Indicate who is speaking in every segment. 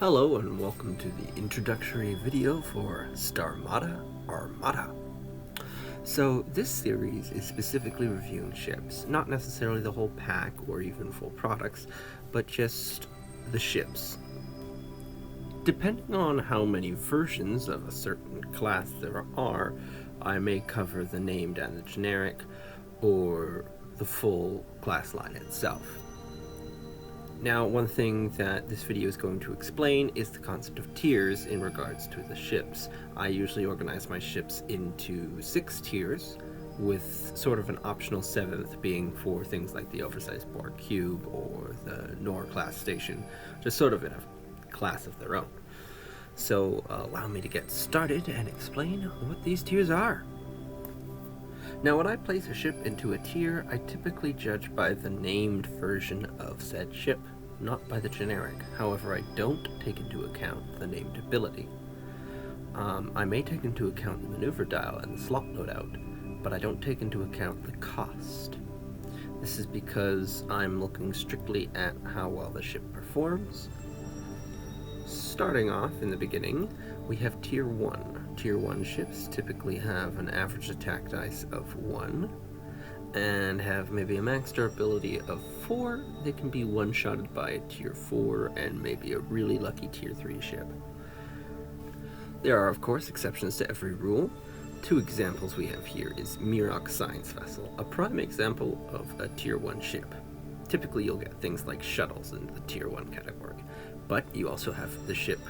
Speaker 1: Hello and welcome to the introductory video for Starmada Armada. So this series is specifically reviewing ships, not necessarily the whole pack or even full products, but just the ships. Depending on how many versions of a certain class there are, I may cover the named and the generic, or the full class line itself. Now, one thing that this video is going to explain is the concept of tiers in regards to the ships. I usually organize my ships into 6 tiers, with sort of an optional 7th being for things like the oversized Borg cube or the Nor class station, just sort of in a class of their own. So allow me to get started and explain what these tiers are. Now, when I place a ship into a tier, I typically judge by the named version of said ship, not by the generic. However, I don't take into account the named ability. I may take into account the maneuver dial and the slot loadout, but I don't take into account the cost. This is because I'm looking strictly at how well the ship performs. Starting off in the beginning, we have Tier 1. Tier 1 ships typically have an average attack dice of 1 and have maybe a max durability of 4. They can be one-shotted by a Tier 4 and maybe a really lucky Tier 3 ship. There are, of course, exceptions to every rule. 2 examples we have here is Mirage Science Vessel, a prime example of a Tier 1 ship. Typically you'll get things like shuttles in the Tier 1 category, but you also have the ship,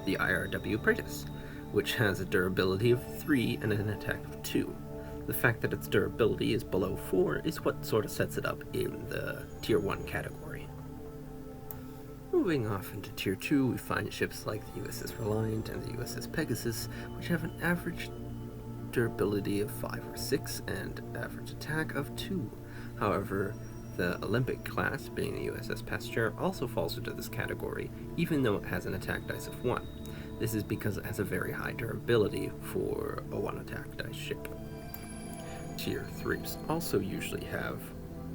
Speaker 1: the I.R.W. Praetus, which has a durability of 3 and an attack of 2. The fact that its durability is below 4 is what sort of sets it up in the Tier 1 category. Moving off into Tier 2, we find ships like the U.S.S. Reliant and the U.S.S. Pegasus, which have an average durability of 5 or 6 and average attack of 2. However, the Olympic class, being the U.S.S. Pasteur, also falls into this category, even though it has an attack dice of 1. This is because it has a very high durability for a 1 attack dice ship. Tier 3s also usually have,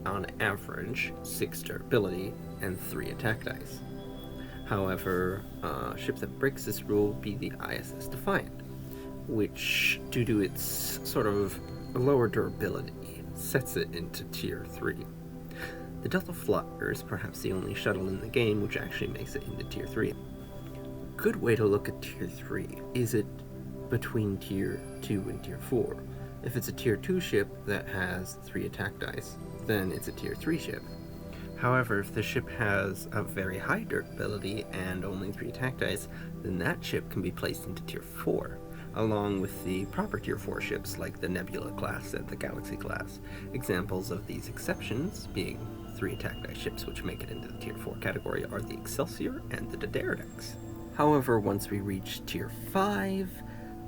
Speaker 1: on average, 6 durability and 3 attack dice. However, a ship that breaks this rule would be the I.S.S. Defiant, which, due to its sort of lower durability, sets it into Tier 3. The Delta Flyer is perhaps the only shuttle in the game which actually makes it into Tier 3. Good way to look at Tier 3 is it between Tier 2 and Tier 4. If it's a Tier 2 ship that has 3 attack dice, then it's a Tier 3 ship. However, if the ship has a very high durability and only 3 attack dice, then that ship can be placed into Tier 4, along with the proper Tier 4 ships like the Nebula class and the Galaxy class. Examples of these exceptions being 3 attack dice ships which make it into the Tier 4 category are the Excelsior and the Dideridex. However, once we reach Tier 5,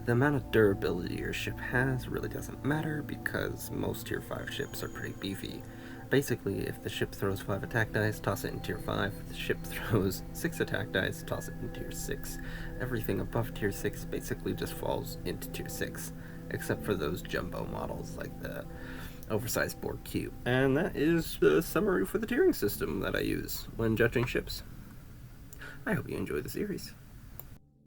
Speaker 1: the amount of durability your ship has really doesn't matter because most Tier 5 ships are pretty beefy. Basically, if the ship throws 5 attack dice, toss it in Tier 5. If the ship throws 6 attack dice, toss it in Tier 6. Everything above Tier 6 basically just falls into Tier 6, except for those jumbo models like the oversized Borg cube. And that is the summary for the tiering system that I use when judging ships. I hope you enjoy the series.